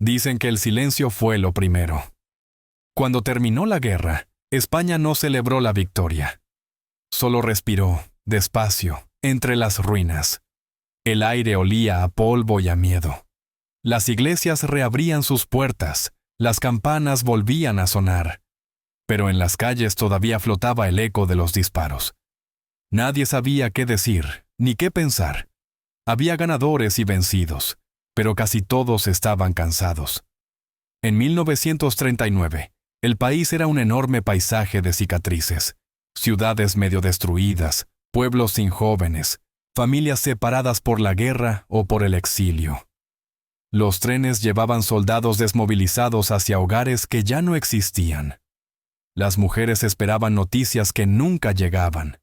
Dicen que el silencio fue lo primero. Cuando terminó la guerra, España no celebró la victoria. Solo respiró, despacio, entre las ruinas. El aire olía a polvo y a miedo. Las iglesias reabrían sus puertas, las campanas volvían a sonar. Pero en las calles todavía flotaba el eco de los disparos. Nadie sabía qué decir, ni qué pensar. Había ganadores y vencidos, pero casi todos estaban cansados. En 1939, el país era un enorme paisaje de cicatrices, ciudades medio destruidas, pueblos sin jóvenes, familias separadas por la guerra o por el exilio. Los trenes llevaban soldados desmovilizados hacia hogares que ya no existían. Las mujeres esperaban noticias que nunca llegaban.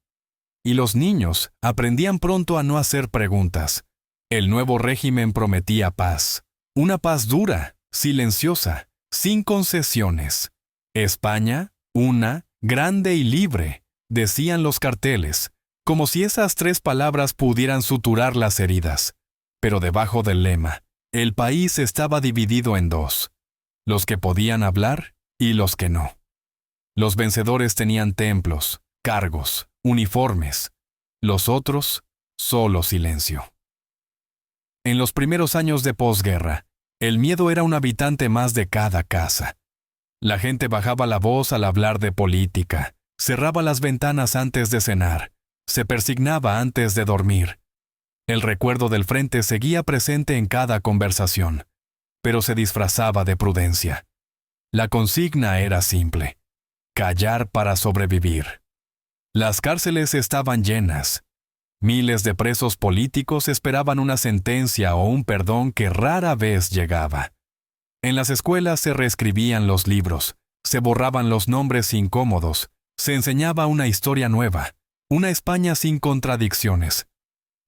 Y los niños aprendían pronto a no hacer preguntas. El nuevo régimen prometía paz. Una paz dura, silenciosa, sin concesiones. España, una, grande y libre, decían los carteles, como si esas 3 palabras pudieran suturar las heridas. Pero debajo del lema, el país estaba dividido en 2. Los que podían hablar y los que no. Los vencedores tenían templos, cargos, uniformes. Los otros, solo silencio. En los primeros años de posguerra, el miedo era un habitante más de cada casa. La gente bajaba la voz al hablar de política, cerraba las ventanas antes de cenar, se persignaba antes de dormir. El recuerdo del frente seguía presente en cada conversación, pero se disfrazaba de prudencia. La consigna era simple: callar para sobrevivir. Las cárceles estaban llenas. Miles de presos políticos esperaban una sentencia o un perdón que rara vez llegaba. En las escuelas se reescribían los libros, se borraban los nombres incómodos, se enseñaba una historia nueva, una España sin contradicciones.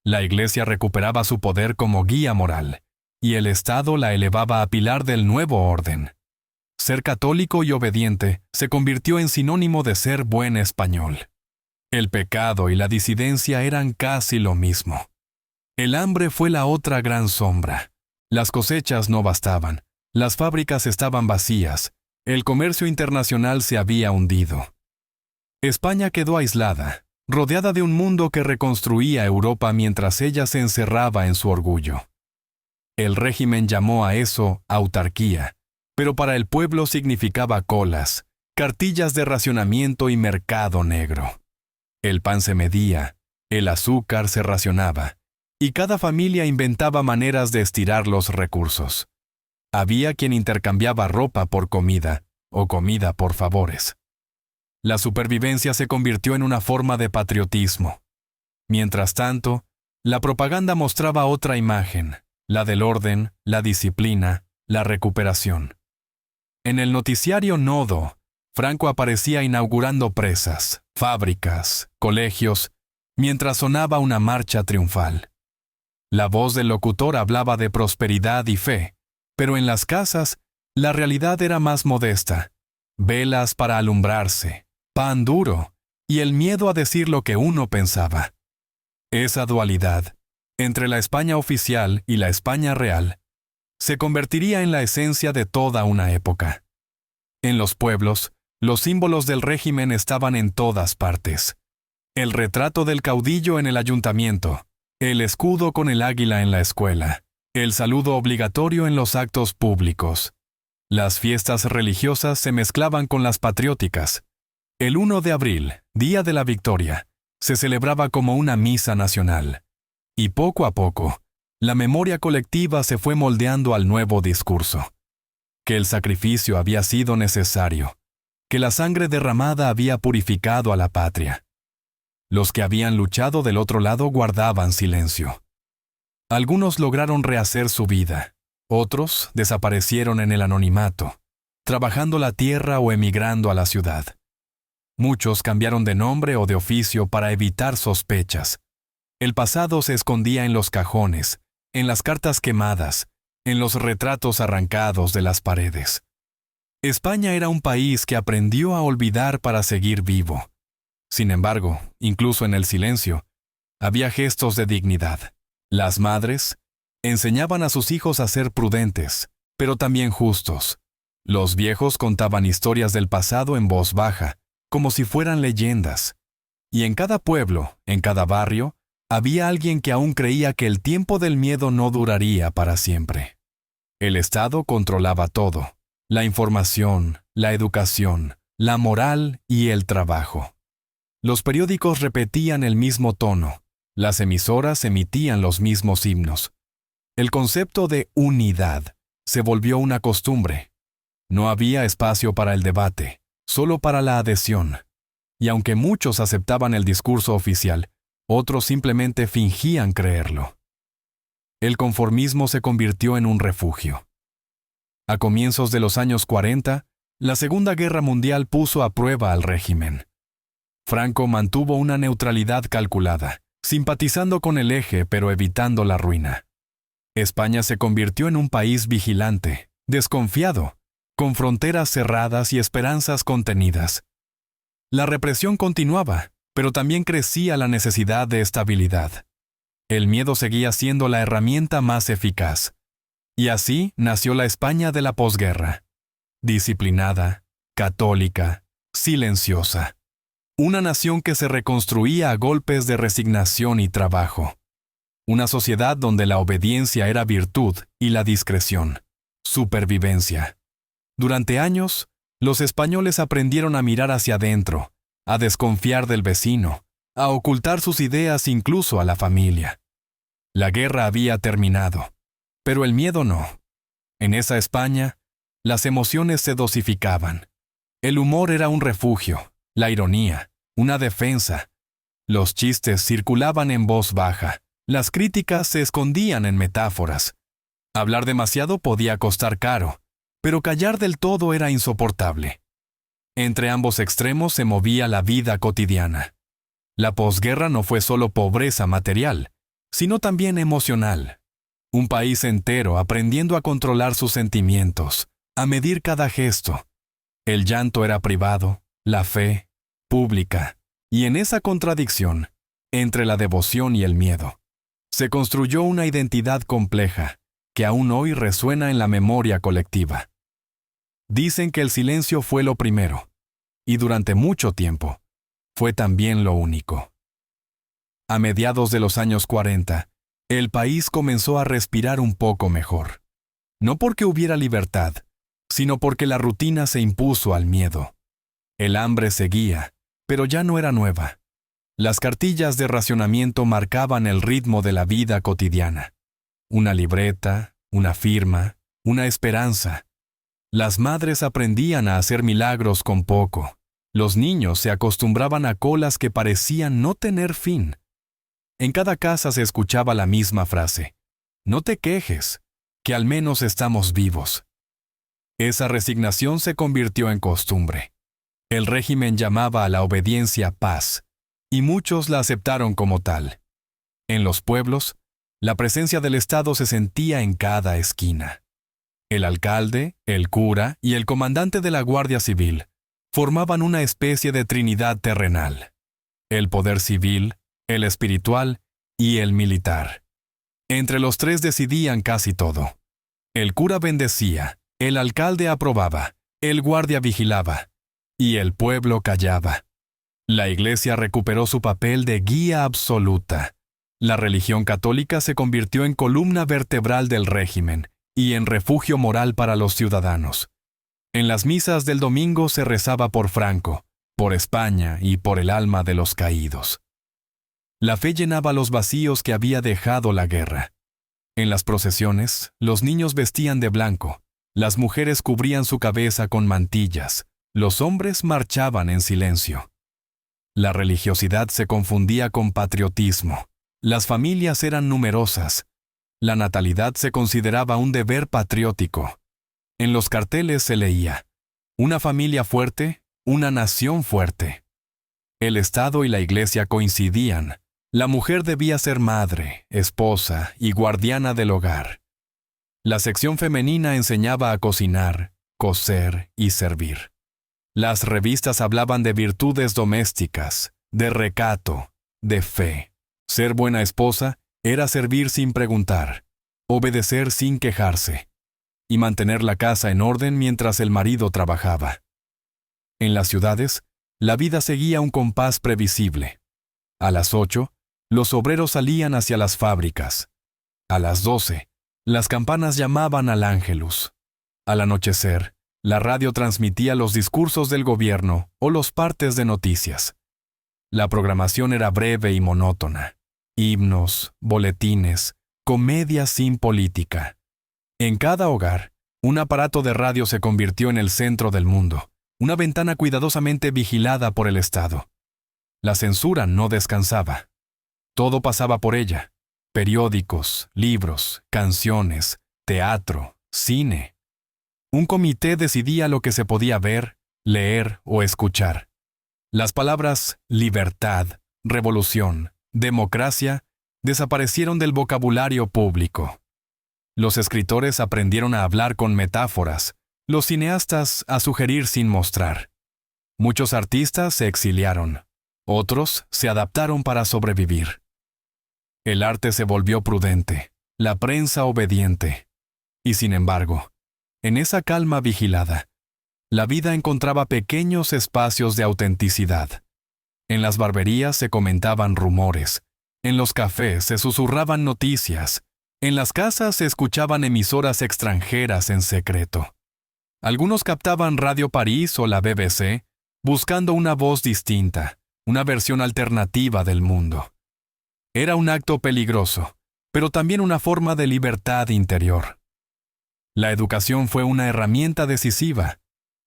La Iglesia recuperaba su poder como guía moral, y el Estado la elevaba a pilar del nuevo orden. Ser católico y obediente se convirtió en sinónimo de ser buen español. El pecado y la disidencia eran casi lo mismo. El hambre fue la otra gran sombra. Las cosechas no bastaban, las fábricas estaban vacías, el comercio internacional se había hundido. España quedó aislada, rodeada de un mundo que reconstruía Europa mientras ella se encerraba en su orgullo. El régimen llamó a eso autarquía, pero para el pueblo significaba colas, cartillas de racionamiento y mercado negro. El pan se medía, el azúcar se racionaba, y cada familia inventaba maneras de estirar los recursos. Había quien intercambiaba ropa por comida, o comida por favores. La supervivencia se convirtió en una forma de patriotismo. Mientras tanto, la propaganda mostraba otra imagen, la del orden, la disciplina, la recuperación. En el noticiario Nodo, Franco aparecía inaugurando presas, fábricas, colegios, mientras sonaba una marcha triunfal. La voz del locutor hablaba de prosperidad y fe, pero en las casas, la realidad era más modesta. Velas para alumbrarse, pan duro, y el miedo a decir lo que uno pensaba. Esa dualidad, entre la España oficial y la España real, se convertiría en la esencia de toda una época. En los pueblos, los símbolos del régimen estaban en todas partes. El retrato del caudillo en el ayuntamiento, el escudo con el águila en la escuela, el saludo obligatorio en los actos públicos. Las fiestas religiosas se mezclaban con las patrióticas. El 1 de abril, Día de la Victoria, se celebraba como una misa nacional. Y poco a poco, la memoria colectiva se fue moldeando al nuevo discurso. Que el sacrificio había sido necesario, que la sangre derramada había purificado a la patria. Los que habían luchado del otro lado guardaban silencio. Algunos lograron rehacer su vida, otros desaparecieron en el anonimato, trabajando la tierra o emigrando a la ciudad. Muchos cambiaron de nombre o de oficio para evitar sospechas. El pasado se escondía en los cajones, en las cartas quemadas, en los retratos arrancados de las paredes. España era un país que aprendió a olvidar para seguir vivo. Sin embargo, incluso en el silencio, había gestos de dignidad. Las madres enseñaban a sus hijos a ser prudentes, pero también justos. Los viejos contaban historias del pasado en voz baja, como si fueran leyendas. Y en cada pueblo, en cada barrio, había alguien que aún creía que el tiempo del miedo no duraría para siempre. El Estado controlaba todo: la información, la educación, la moral y el trabajo. Los periódicos repetían el mismo tono, las emisoras emitían los mismos himnos. El concepto de unidad se volvió una costumbre. No había espacio para el debate, solo para la adhesión. Y aunque muchos aceptaban el discurso oficial, otros simplemente fingían creerlo. El conformismo se convirtió en un refugio. A comienzos de los años 40, la Segunda Guerra Mundial puso a prueba al régimen. Franco mantuvo una neutralidad calculada, simpatizando con el eje pero evitando la ruina. España se convirtió en un país vigilante, desconfiado, con fronteras cerradas y esperanzas contenidas. La represión continuaba, pero también crecía la necesidad de estabilidad. El miedo seguía siendo la herramienta más eficaz. Y así nació la España de la posguerra. Disciplinada, católica, silenciosa. Una nación que se reconstruía a golpes de resignación y trabajo. Una sociedad donde la obediencia era virtud y la discreción, supervivencia. Durante años, los españoles aprendieron a mirar hacia adentro, a desconfiar del vecino, a ocultar sus ideas incluso a la familia. La guerra había terminado, pero el miedo no. En esa España, las emociones se dosificaban. El humor era un refugio, la ironía, una defensa. Los chistes circulaban en voz baja, las críticas se escondían en metáforas. Hablar demasiado podía costar caro, pero callar del todo era insoportable. Entre ambos extremos se movía la vida cotidiana. La posguerra no fue solo pobreza material, sino también emocional. Un país entero aprendiendo a controlar sus sentimientos, a medir cada gesto. El llanto era privado, la fe, pública, y en esa contradicción, entre la devoción y el miedo, se construyó una identidad compleja, que aún hoy resuena en la memoria colectiva. Dicen que el silencio fue lo primero, y durante mucho tiempo, fue también lo único. A mediados de los años 40, el país comenzó a respirar un poco mejor. No porque hubiera libertad, sino porque la rutina se impuso al miedo. El hambre seguía, pero ya no era nueva. Las cartillas de racionamiento marcaban el ritmo de la vida cotidiana. Una libreta, una firma, una esperanza. Las madres aprendían a hacer milagros con poco. Los niños se acostumbraban a colas que parecían no tener fin. En cada casa se escuchaba la misma frase: no te quejes, que al menos estamos vivos. Esa resignación se convirtió en costumbre. El régimen llamaba a la obediencia paz, y muchos la aceptaron como tal. En los pueblos, la presencia del Estado se sentía en cada esquina. El alcalde, el cura y el comandante de la Guardia Civil formaban una especie de trinidad terrenal: el poder civil, el espiritual y el militar. Entre los tres decidían casi todo. El cura bendecía, el alcalde aprobaba, el guardia vigilaba, y el pueblo callaba. La Iglesia recuperó su papel de guía absoluta. La religión católica se convirtió en columna vertebral del régimen y en refugio moral para los ciudadanos. En las misas del domingo se rezaba por Franco, por España y por el alma de los caídos. La fe llenaba los vacíos que había dejado la guerra. En las procesiones, los niños vestían de blanco, las mujeres cubrían su cabeza con mantillas, los hombres marchaban en silencio. La religiosidad se confundía con patriotismo. Las familias eran numerosas. La natalidad se consideraba un deber patriótico. En los carteles se leía: una familia fuerte, una nación fuerte. El Estado y la Iglesia coincidían. La mujer debía ser madre, esposa y guardiana del hogar. La sección femenina enseñaba a cocinar, coser y servir. Las revistas hablaban de virtudes domésticas, de recato, de fe. Ser buena esposa era servir sin preguntar, obedecer sin quejarse. y mantener la casa en orden mientras el marido trabajaba. En las ciudades, la vida seguía un compás previsible. A las 8, los obreros salían hacia las fábricas. A las 12, las campanas llamaban al Ángelus. Al anochecer, la radio transmitía los discursos del gobierno o los partes de noticias. La programación era breve y monótona. Himnos, boletines, comedias sin política. En cada hogar, un aparato de radio se convirtió en el centro del mundo, una ventana cuidadosamente vigilada por el Estado. La censura no descansaba. Todo pasaba por ella: periódicos, libros, canciones, teatro, cine. Un comité decidía lo que se podía ver, leer o escuchar. Las palabras libertad, revolución, democracia desaparecieron del vocabulario público. Los escritores aprendieron a hablar con metáforas, los cineastas a sugerir sin mostrar. Muchos artistas se exiliaron, otros se adaptaron para sobrevivir. El arte se volvió prudente, la prensa obediente. Y sin embargo, en esa calma vigilada, la vida encontraba pequeños espacios de autenticidad. En las barberías se comentaban rumores, en los cafés se susurraban noticias, en las casas se escuchaban emisoras extranjeras en secreto. Algunos captaban Radio París o la BBC, buscando una voz distinta, una versión alternativa del mundo. Era un acto peligroso, pero también una forma de libertad interior. La educación fue una herramienta decisiva.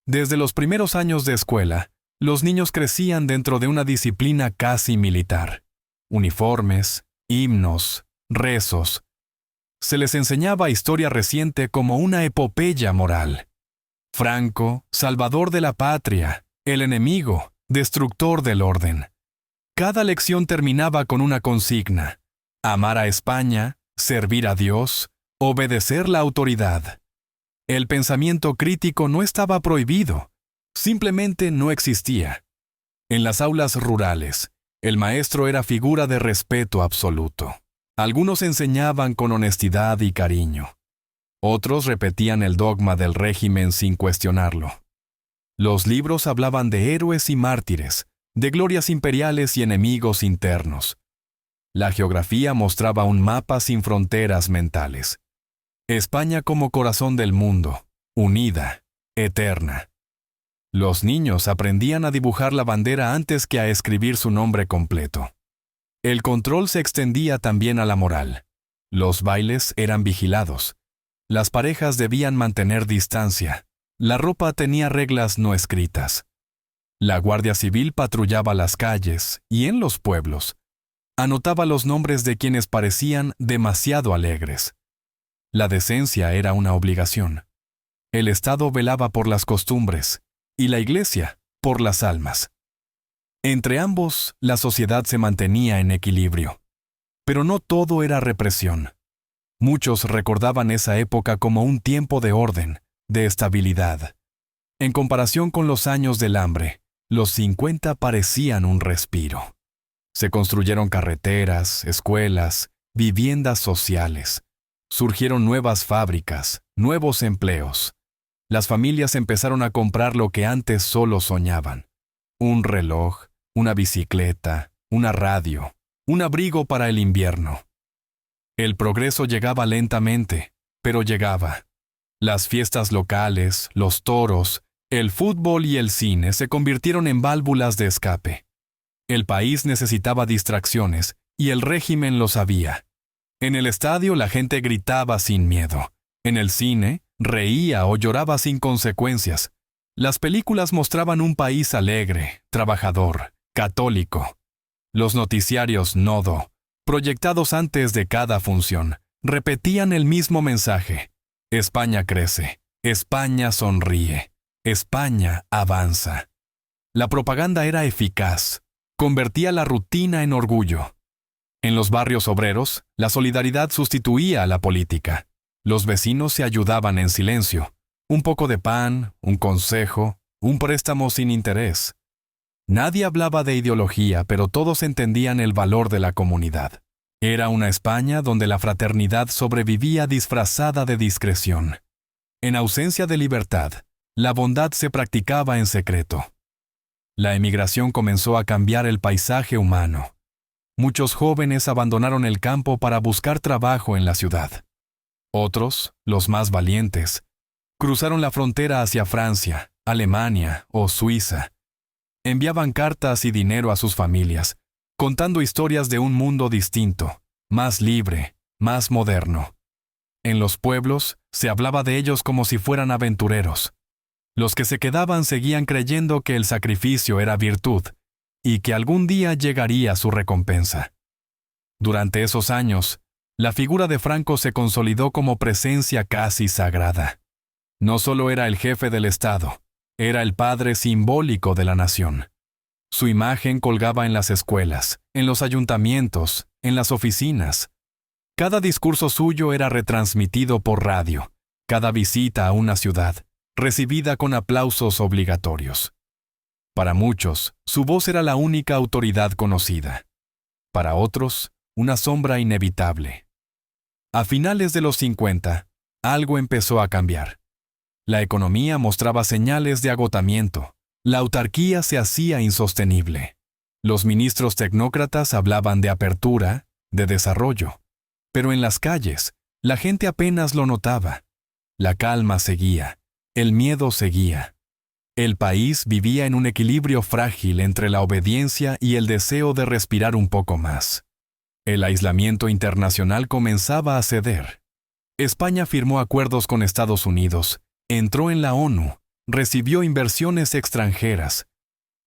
Desde los primeros años de escuela, los niños crecían dentro de una disciplina casi militar. Uniformes, himnos, rezos. Se les enseñaba historia reciente como una epopeya moral. Franco, salvador de la patria, el enemigo, destructor del orden. Cada lección terminaba con una consigna: amar a España, servir a Dios, obedecer la autoridad. El pensamiento crítico no estaba prohibido, simplemente no existía. En las aulas rurales, el maestro era figura de respeto absoluto. Algunos enseñaban con honestidad y cariño. Otros repetían el dogma del régimen sin cuestionarlo. Los libros hablaban de héroes y mártires, de glorias imperiales y enemigos internos. La geografía mostraba un mapa sin fronteras mentales. España como corazón del mundo, unida, eterna. Los niños aprendían a dibujar la bandera antes que a escribir su nombre completo. El control se extendía también a la moral. Los bailes eran vigilados. Las parejas debían mantener distancia. La ropa tenía reglas no escritas. La Guardia Civil patrullaba las calles y en los pueblos. Anotaba los nombres de quienes parecían demasiado alegres. La decencia era una obligación. El Estado velaba por las costumbres y la Iglesia por las almas. Entre ambos, la sociedad se mantenía en equilibrio. Pero no todo era represión. Muchos recordaban esa época como un tiempo de orden, de estabilidad. En comparación con los años del hambre, los 50 parecían un respiro. Se construyeron carreteras, escuelas, viviendas sociales. Surgieron nuevas fábricas, nuevos empleos. Las familias empezaron a comprar lo que antes solo soñaban: un reloj, una bicicleta, una radio, un abrigo para el invierno. El progreso llegaba lentamente, pero llegaba. Las fiestas locales, los toros, el fútbol y el cine se convirtieron en válvulas de escape. El país necesitaba distracciones y el régimen lo sabía. En el estadio la gente gritaba sin miedo. En el cine, reía o lloraba sin consecuencias. Las películas mostraban un país alegre, trabajador, católico. Los noticiarios Nodo, proyectados antes de cada función, repetían el mismo mensaje: España crece, España sonríe, España avanza. La propaganda era eficaz, convertía la rutina en orgullo. En los barrios obreros, la solidaridad sustituía a la política. Los vecinos se ayudaban en silencio. Un poco de pan, un consejo, un préstamo sin interés. Nadie hablaba de ideología, pero todos entendían el valor de la comunidad. Era una España donde la fraternidad sobrevivía disfrazada de discreción. En ausencia de libertad, la bondad se practicaba en secreto. La emigración comenzó a cambiar el paisaje humano. Muchos jóvenes abandonaron el campo para buscar trabajo en la ciudad. Otros, los más valientes, cruzaron la frontera hacia Francia, Alemania o Suiza. Enviaban cartas y dinero a sus familias, contando historias de un mundo distinto, más libre, más moderno. En los pueblos se hablaba de ellos como si fueran aventureros. Los que se quedaban seguían creyendo que el sacrificio era virtud y que algún día llegaría su recompensa. Durante esos años, la figura de Franco se consolidó como presencia casi sagrada. No solo era el jefe del Estado, era el padre simbólico de la nación. Su imagen colgaba en las escuelas, en los ayuntamientos, en las oficinas. Cada discurso suyo era retransmitido por radio, cada visita a una ciudad, recibida con aplausos obligatorios. Para muchos, su voz era la única autoridad conocida. Para otros, una sombra inevitable. A finales de los 50, algo empezó a cambiar. La economía mostraba señales de agotamiento. La autarquía se hacía insostenible. Los ministros tecnócratas hablaban de apertura, de desarrollo. Pero en las calles, la gente apenas lo notaba. La calma seguía. El miedo seguía. El país vivía en un equilibrio frágil entre la obediencia y el deseo de respirar un poco más. El aislamiento internacional comenzaba a ceder. España firmó acuerdos con Estados Unidos, entró en la ONU, recibió inversiones extranjeras.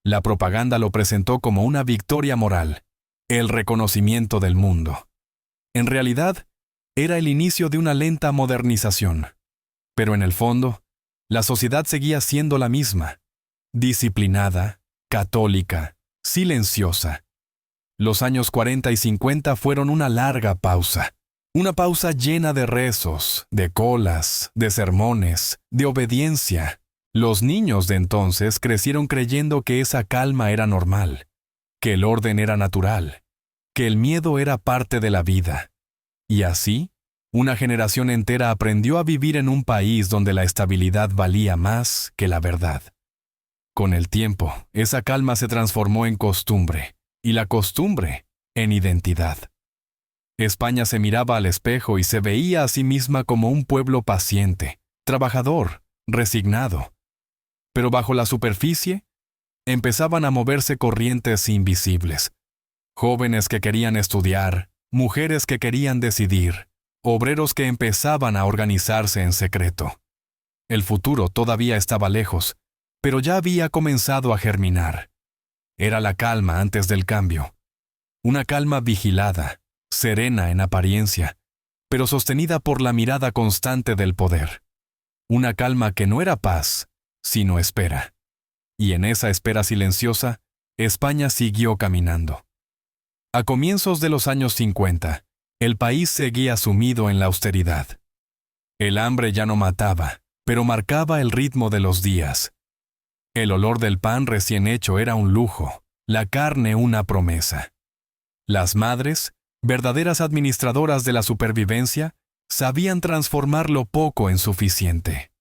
La propaganda lo presentó como una victoria moral, el reconocimiento del mundo. En realidad, era el inicio de una lenta modernización. Pero en el fondo, la sociedad seguía siendo la misma, disciplinada, católica, silenciosa. Los años 40 y 50 fueron una larga pausa. Una pausa llena de rezos, de colas, de sermones, de obediencia. Los niños de entonces crecieron creyendo que esa calma era normal, que el orden era natural, que el miedo era parte de la vida. Y así, una generación entera aprendió a vivir en un país donde la estabilidad valía más que la verdad. Con el tiempo, esa calma se transformó en costumbre, y la costumbre en identidad. España se miraba al espejo y se veía a sí misma como un pueblo paciente, trabajador, resignado. Pero bajo la superficie, empezaban a moverse corrientes invisibles. Jóvenes que querían estudiar, mujeres que querían decidir, obreros que empezaban a organizarse en secreto. El futuro todavía estaba lejos, pero ya había comenzado a germinar. Era la calma antes del cambio. Una calma vigilada, serena en apariencia, pero sostenida por la mirada constante del poder. Una calma que no era paz, sino espera. Y en esa espera silenciosa, España siguió caminando. A comienzos de los años 50, el país seguía sumido en la austeridad. El hambre ya no mataba, pero marcaba el ritmo de los días. El olor del pan recién hecho era un lujo, la carne una promesa. Las madres, verdaderas administradoras de la supervivencia, sabían transformar lo poco en suficiente.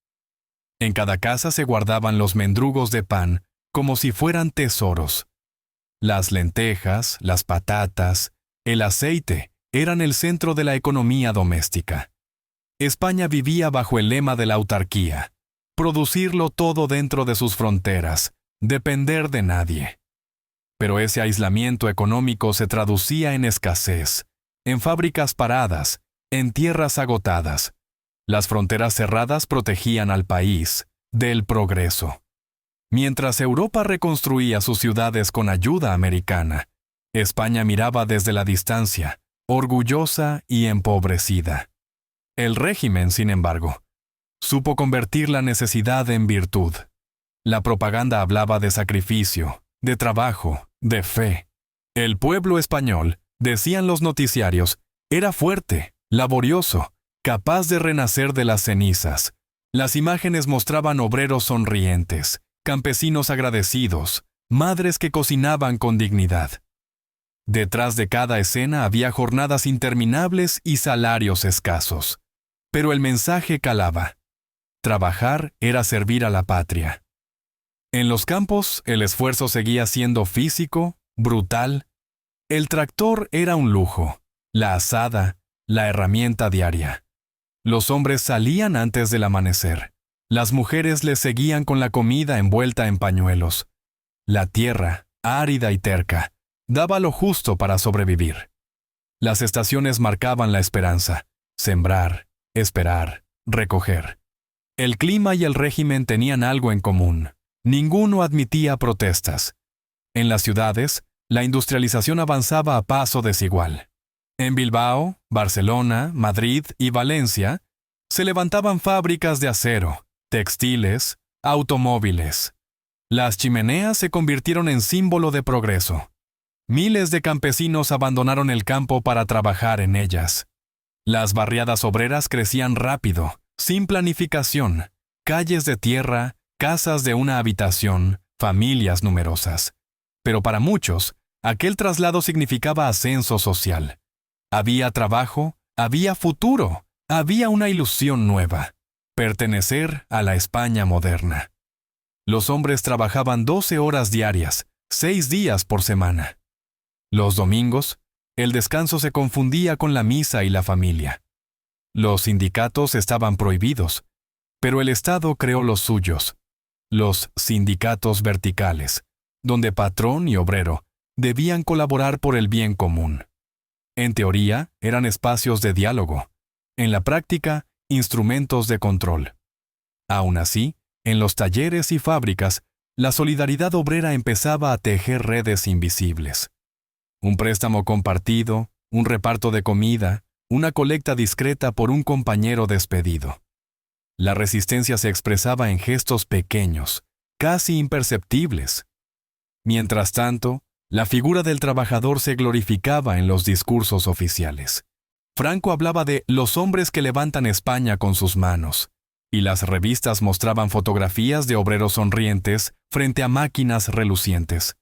En cada casa se guardaban los mendrugos de pan como si fueran tesoros. Las lentejas, las patatas, el aceite eran el centro de la economía doméstica. España vivía bajo el lema de la autarquía: producirlo todo dentro de sus fronteras, depender de nadie. Pero ese aislamiento económico se traducía en escasez, en fábricas paradas, en tierras agotadas. Las fronteras cerradas protegían al país del progreso. Mientras Europa reconstruía sus ciudades con ayuda americana, España miraba desde la distancia, orgullosa y empobrecida. El régimen, sin embargo, supo convertir la necesidad en virtud. La propaganda hablaba de sacrificio, de trabajo, de fe. El pueblo español, decían los noticiarios, era fuerte, laborioso, capaz de renacer de las cenizas. Las imágenes mostraban obreros sonrientes, campesinos agradecidos, madres que cocinaban con dignidad. Detrás de cada escena había jornadas interminables y salarios escasos. Pero el mensaje calaba. Trabajar era servir a la patria. En los campos, el esfuerzo seguía siendo físico, brutal. El tractor era un lujo, la azada, la herramienta diaria. Los hombres salían antes del amanecer. Las mujeres les seguían con la comida envuelta en pañuelos. La tierra, árida y terca, daba lo justo para sobrevivir. Las estaciones marcaban la esperanza: sembrar, esperar, recoger. El clima y el régimen tenían algo en común: ninguno admitía protestas. En las ciudades, la industrialización avanzaba a paso desigual. En Bilbao, Barcelona, Madrid y Valencia, se levantaban fábricas de acero, textiles, automóviles. Las chimeneas se convirtieron en símbolo de progreso. Miles de campesinos abandonaron el campo para trabajar en ellas. Las barriadas obreras crecían rápido, sin planificación: calles de tierra, casas de una habitación, familias numerosas. Pero para muchos, aquel traslado significaba ascenso social. Había trabajo, había futuro, había una ilusión nueva: pertenecer a la España moderna. Los hombres trabajaban 12 horas diarias, 6 días por semana. Los domingos, el descanso se confundía con la misa y la familia. Los sindicatos estaban prohibidos, pero el Estado creó los suyos, los sindicatos verticales, donde patrón y obrero debían colaborar por el bien común. En teoría, eran espacios de diálogo; en la práctica, instrumentos de control. Aún así, en los talleres y fábricas, la solidaridad obrera empezaba a tejer redes invisibles. Un préstamo compartido, un reparto de comida, una colecta discreta por un compañero despedido. La resistencia se expresaba en gestos pequeños, casi imperceptibles. Mientras tanto, la figura del trabajador se glorificaba en los discursos oficiales. Franco hablaba de los hombres que levantan España con sus manos, y las revistas mostraban fotografías de obreros sonrientes frente a máquinas relucientes.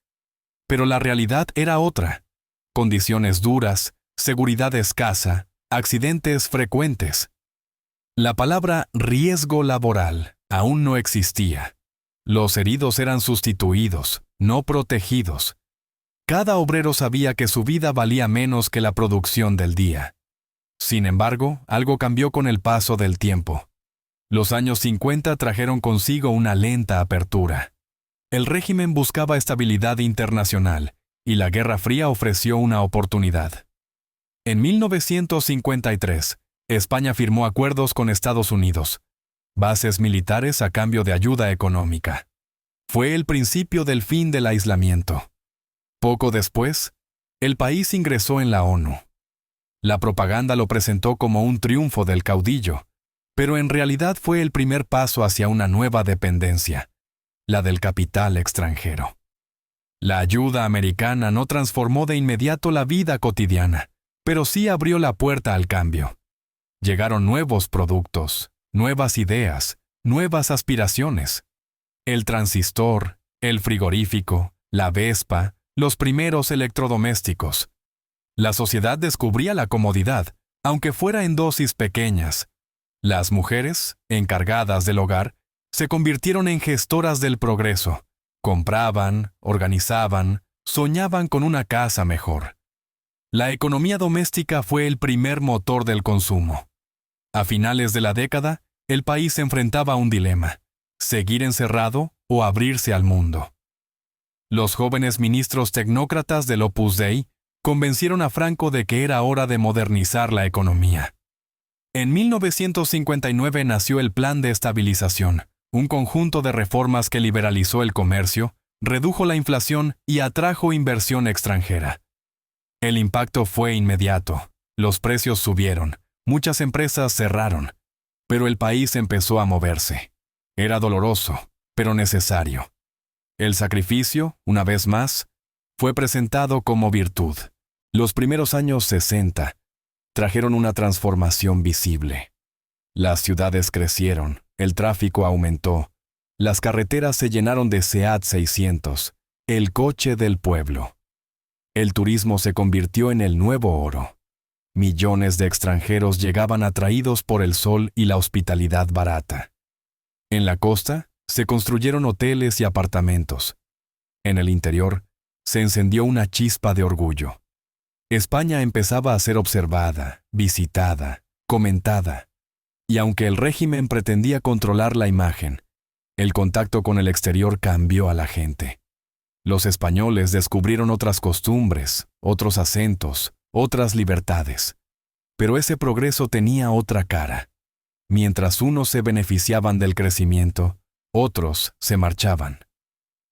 Pero la realidad era otra: condiciones duras, seguridad escasa, accidentes frecuentes. La palabra riesgo laboral aún no existía. Los heridos eran sustituidos, no protegidos. Cada obrero sabía que su vida valía menos que la producción del día. Sin embargo, algo cambió con el paso del tiempo. Los años 50 trajeron consigo una lenta apertura. El régimen buscaba estabilidad internacional, y la Guerra Fría ofreció una oportunidad. En 1953, España firmó acuerdos con Estados Unidos, bases militares a cambio de ayuda económica. Fue el principio del fin del aislamiento. Poco después, el país ingresó en la ONU. La propaganda lo presentó como un triunfo del caudillo, pero en realidad fue el primer paso hacia una nueva dependencia: la del capital extranjero. La ayuda americana no transformó de inmediato la vida cotidiana, pero sí abrió la puerta al cambio. Llegaron nuevos productos, nuevas ideas, nuevas aspiraciones. El transistor, el frigorífico, la Vespa, los primeros electrodomésticos. La sociedad descubría la comodidad, aunque fuera en dosis pequeñas. Las mujeres, encargadas del hogar, se convirtieron en gestoras del progreso. Compraban, organizaban, soñaban con una casa mejor. La economía doméstica fue el primer motor del consumo. A finales de la década, el país se enfrentaba a un dilema: seguir encerrado o abrirse al mundo. Los jóvenes ministros tecnócratas del Opus Dei convencieron a Franco de que era hora de modernizar la economía. En 1959 nació el Plan de Estabilización, un conjunto de reformas que liberalizó el comercio, redujo la inflación y atrajo inversión extranjera. El impacto fue inmediato. Los precios subieron, muchas empresas cerraron, pero el país empezó a moverse. Era doloroso, pero necesario. El sacrificio, una vez más, fue presentado como virtud. Los primeros años 60 trajeron una transformación visible. Las ciudades crecieron, el tráfico aumentó, las carreteras se llenaron de SEAT 600, el coche del pueblo. El turismo se convirtió en el nuevo oro. Millones de extranjeros llegaban atraídos por el sol y la hospitalidad barata. En la costa se construyeron hoteles y apartamentos. En el interior se encendió una chispa de orgullo. España empezaba a ser observada, visitada, comentada, y aunque el régimen pretendía controlar la imagen, el contacto con el exterior cambió a la gente. Los españoles descubrieron otras costumbres, otros acentos, otras libertades. Pero ese progreso tenía otra cara. Mientras unos se beneficiaban del crecimiento, otros se marchaban.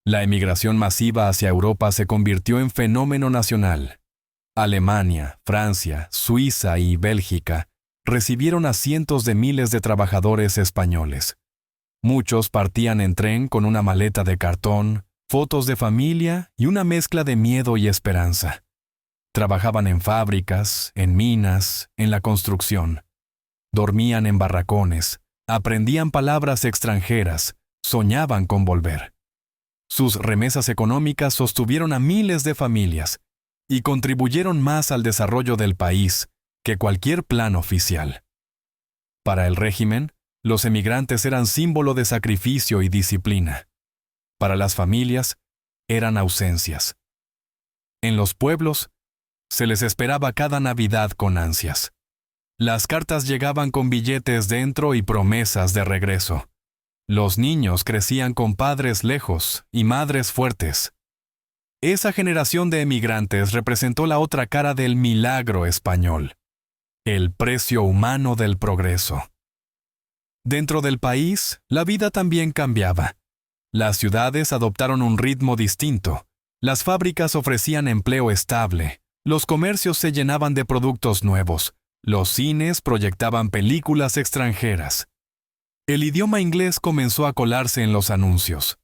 La emigración masiva hacia Europa se convirtió en fenómeno nacional. Alemania, Francia, Suiza y Bélgica recibieron a cientos de miles de trabajadores españoles. Muchos partían en tren con una maleta de cartón, fotos de familia y una mezcla de miedo y esperanza. Trabajaban en fábricas, en minas, en la construcción. Dormían en barracones, aprendían palabras extranjeras, soñaban con volver. Sus remesas económicas sostuvieron a miles de familias y contribuyeron más al desarrollo del país que cualquier plan oficial. Para el régimen, los emigrantes eran símbolo de sacrificio y disciplina. Para las familias, eran ausencias. En los pueblos, se les esperaba cada Navidad con ansias. Las cartas llegaban con billetes dentro y promesas de regreso. Los niños crecían con padres lejos y madres fuertes. Esa generación de emigrantes representó la otra cara del milagro español, el precio humano del progreso. Dentro del país, la vida también cambiaba. Las ciudades adoptaron un ritmo distinto. Las fábricas ofrecían empleo estable. Los comercios se llenaban de productos nuevos. Los cines proyectaban películas extranjeras. El idioma inglés comenzó a colarse en los anuncios.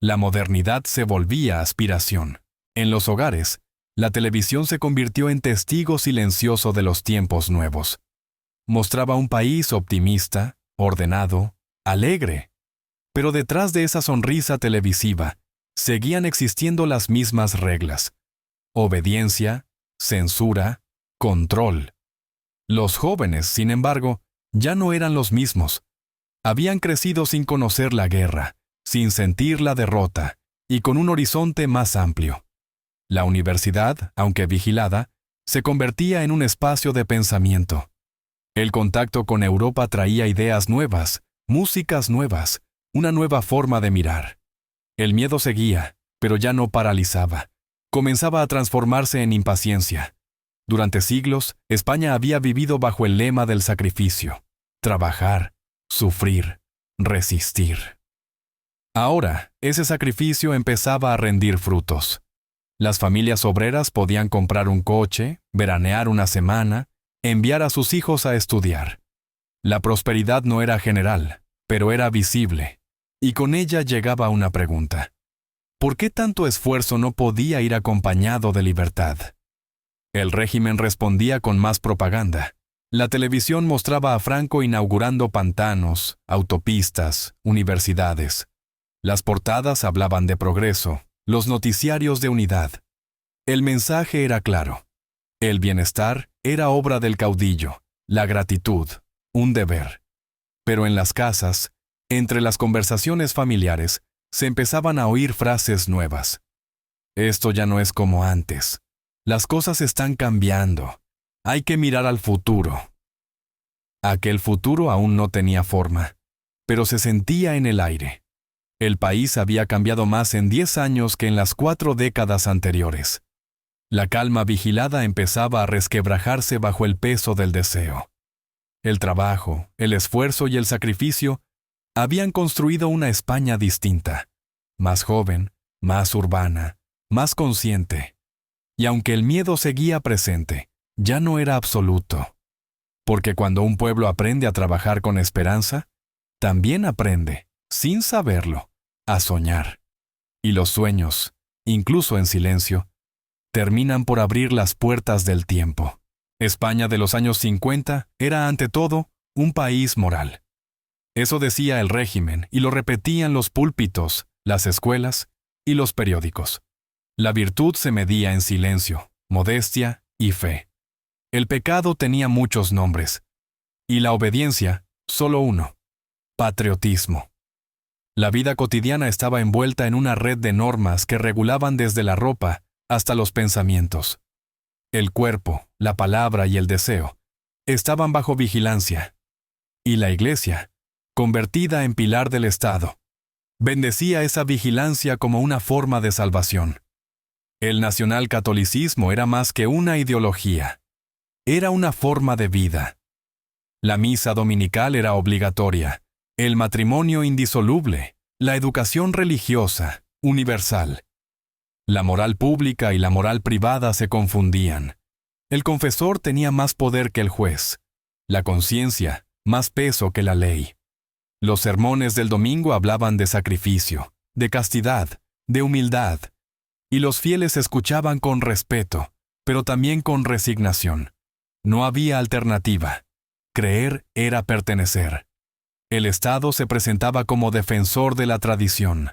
La modernidad se volvía aspiración. En los hogares, la televisión se convirtió en testigo silencioso de los tiempos nuevos. Mostraba un país optimista, ordenado, alegre. Pero detrás de esa sonrisa televisiva, seguían existiendo las mismas reglas: obediencia, censura, control. Los jóvenes, sin embargo, ya no eran los mismos. Habían crecido sin conocer la guerra, sin sentir la derrota, y con un horizonte más amplio. La universidad, aunque vigilada, se convertía en un espacio de pensamiento. El contacto con Europa traía ideas nuevas, músicas nuevas, una nueva forma de mirar. El miedo seguía, pero ya no paralizaba. Comenzaba a transformarse en impaciencia. Durante siglos, España había vivido bajo el lema del sacrificio: trabajar, sufrir, resistir. Ahora, ese sacrificio empezaba a rendir frutos. Las familias obreras podían comprar un coche, veranear una semana, enviar a sus hijos a estudiar. La prosperidad no era general, pero era visible. Y con ella llegaba una pregunta: ¿por qué tanto esfuerzo no podía ir acompañado de libertad? El régimen respondía con más propaganda. La televisión mostraba a Franco inaugurando pantanos, autopistas, universidades. Las portadas hablaban de progreso, los noticiarios de unidad. El mensaje era claro. El bienestar era obra del caudillo, la gratitud, un deber. Pero en las casas, entre las conversaciones familiares, se empezaban a oír frases nuevas. Esto ya no es como antes. Las cosas están cambiando. Hay que mirar al futuro. Aquel futuro aún no tenía forma, pero se sentía en el aire. El país había cambiado más en 10 años que en las 4 décadas anteriores. La calma vigilada empezaba a resquebrajarse bajo el peso del deseo. El trabajo, el esfuerzo y el sacrificio habían construido una España distinta, más joven, más urbana, más consciente. Y aunque el miedo seguía presente, ya no era absoluto. Porque cuando un pueblo aprende a trabajar con esperanza, también aprende, sin saberlo, a soñar. Y los sueños, incluso en silencio, terminan por abrir las puertas del tiempo. España de los años 50 era ante todo un país moral. Eso decía el régimen y lo repetían los púlpitos, las escuelas y los periódicos. La virtud se medía en silencio, modestia y fe. El pecado tenía muchos nombres, y la obediencia, solo uno: patriotismo. La vida cotidiana estaba envuelta en una red de normas que regulaban desde la ropa hasta los pensamientos. El cuerpo, la palabra y el deseo estaban bajo vigilancia. Y la Iglesia, convertida en pilar del Estado, bendecía esa vigilancia como una forma de salvación. El nacionalcatolicismo era más que una ideología. Era una forma de vida. La misa dominical era obligatoria, el matrimonio indisoluble, la educación religiosa, universal. La moral pública y la moral privada se confundían. El confesor tenía más poder que el juez, la conciencia más peso que la ley. Los sermones del domingo hablaban de sacrificio, de castidad, de humildad, y los fieles escuchaban con respeto, pero también con resignación. No había alternativa. Creer era pertenecer. El Estado se presentaba como defensor de la tradición.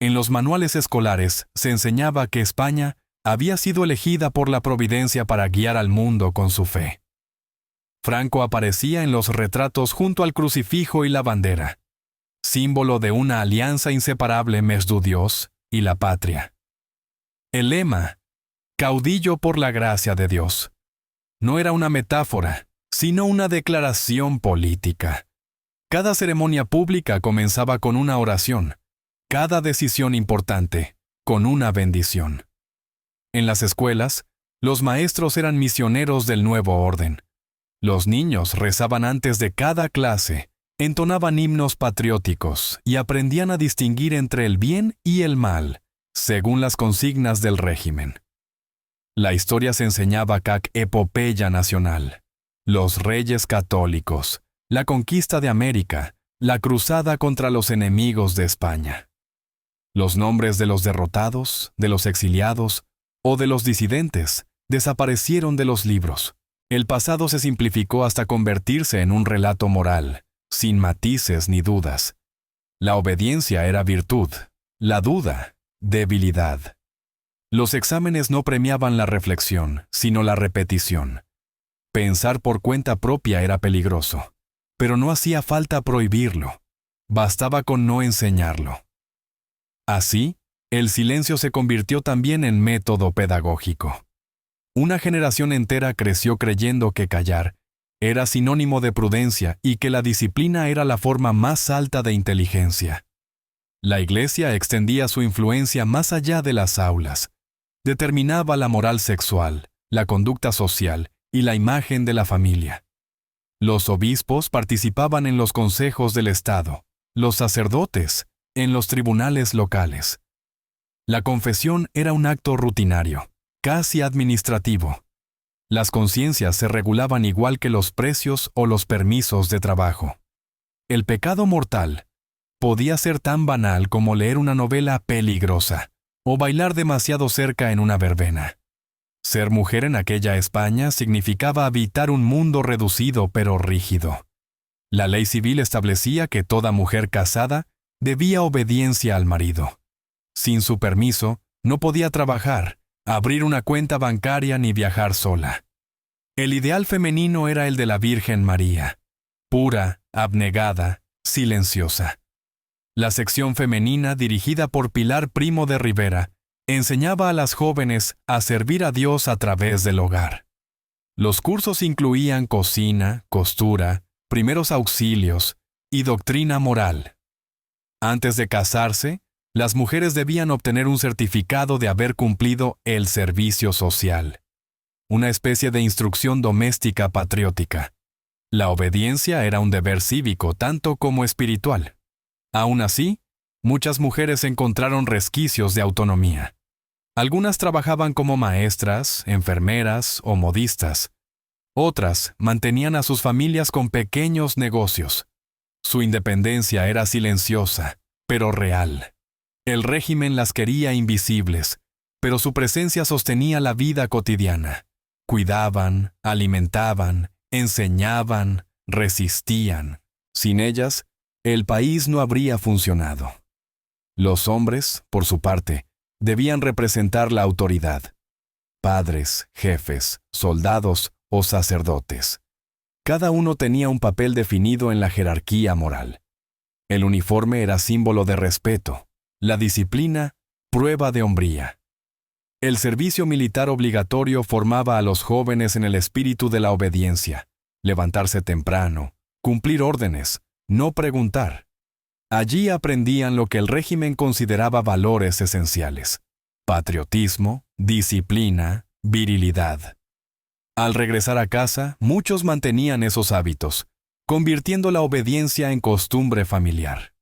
En los manuales escolares se enseñaba que España había sido elegida por la providencia para guiar al mundo con su fe. Franco aparecía en los retratos junto al crucifijo y la bandera, símbolo de una alianza inseparable mesdu Dios y la patria. El lema, caudillo por la gracia de Dios, no era una metáfora, sino una declaración política. Cada ceremonia pública comenzaba con una oración, cada decisión importante con una bendición. En las escuelas, los maestros eran misioneros del nuevo orden. Los niños rezaban antes de cada clase, entonaban himnos patrióticos y aprendían a distinguir entre el bien y el mal, según las consignas del régimen. La historia se enseñaba como epopeya nacional. Los reyes católicos, la conquista de América, la cruzada contra los enemigos de España. Los nombres de los derrotados, de los exiliados o de los disidentes desaparecieron de los libros. El pasado se simplificó hasta convertirse en un relato moral, sin matices ni dudas. La obediencia era virtud, la duda, debilidad. Los exámenes no premiaban la reflexión, sino la repetición. Pensar por cuenta propia era peligroso, pero no hacía falta prohibirlo. Bastaba con no enseñarlo. Así, el silencio se convirtió también en método pedagógico. Una generación entera creció creyendo que callar era sinónimo de prudencia y que la disciplina era la forma más alta de inteligencia. La Iglesia extendía su influencia más allá de las aulas. Determinaba la moral sexual, la conducta social y la imagen de la familia. Los obispos participaban en los consejos del Estado, los sacerdotes en los tribunales locales. La confesión era un acto rutinario, casi administrativo. Las conciencias se regulaban igual que los precios o los permisos de trabajo. El pecado mortal podía ser tan banal como leer una novela peligrosa o bailar demasiado cerca en una verbena. Ser mujer en aquella España significaba habitar un mundo reducido pero rígido. La ley civil establecía que toda mujer casada debía obediencia al marido. Sin su permiso, no podía trabajar, abrir una cuenta bancaria ni viajar sola. El ideal femenino era el de la Virgen María, pura, abnegada, silenciosa. La sección femenina, dirigida por Pilar Primo de Rivera, enseñaba a las jóvenes a servir a Dios a través del hogar. Los cursos incluían cocina, costura, primeros auxilios y doctrina moral. Antes de casarse, las mujeres debían obtener un certificado de haber cumplido el servicio social, una especie de instrucción doméstica patriótica. La obediencia era un deber cívico tanto como espiritual. Aún así, muchas mujeres encontraron resquicios de autonomía. Algunas trabajaban como maestras, enfermeras o modistas. Otras mantenían a sus familias con pequeños negocios. Su independencia era silenciosa, pero real. El régimen las quería invisibles, pero su presencia sostenía la vida cotidiana. Cuidaban, alimentaban, enseñaban, resistían. Sin ellas, el país no habría funcionado. Los hombres, por su parte, debían representar la autoridad. Padres, jefes, soldados o sacerdotes. Cada uno tenía un papel definido en la jerarquía moral. El uniforme era símbolo de respeto, la disciplina, prueba de hombría. El servicio militar obligatorio formaba a los jóvenes en el espíritu de la obediencia, levantarse temprano, cumplir órdenes, no preguntar. Allí aprendían lo que el régimen consideraba valores esenciales: patriotismo, disciplina, virilidad. Al regresar a casa, muchos mantenían esos hábitos, convirtiendo la obediencia en costumbre familiar.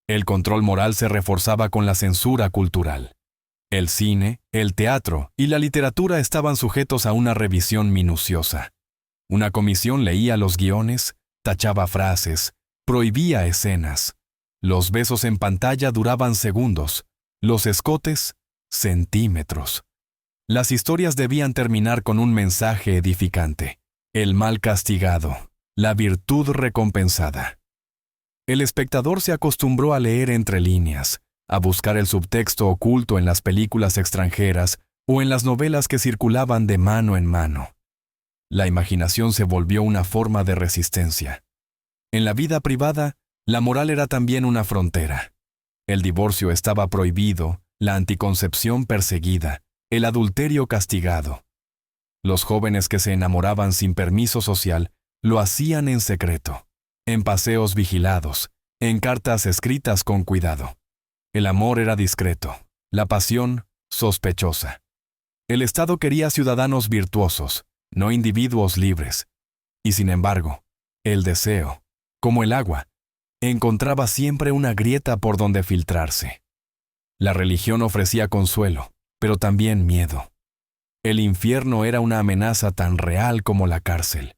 El control moral se reforzaba con la censura cultural. El cine, el teatro y la literatura estaban sujetos a una revisión minuciosa. Una comisión leía los guiones, tachaba frases, prohibía escenas. Los besos en pantalla duraban segundos, los escotes, centímetros. Las historias debían terminar con un mensaje edificante: el mal castigado, la virtud recompensada. El espectador se acostumbró a leer entre líneas, a buscar el subtexto oculto en las películas extranjeras o en las novelas que circulaban de mano en mano. La imaginación se volvió una forma de resistencia. En la vida privada, la moral era también una frontera. El divorcio estaba prohibido, la anticoncepción perseguida, el adulterio castigado. Los jóvenes que se enamoraban sin permiso social lo hacían en secreto, en paseos vigilados, en cartas escritas con cuidado. El amor era discreto, la pasión sospechosa. El Estado quería ciudadanos virtuosos, no individuos libres. Y sin embargo, el deseo, como el agua, encontraba siempre una grieta por donde filtrarse. La religión ofrecía consuelo, pero también miedo. El infierno era una amenaza tan real como la cárcel.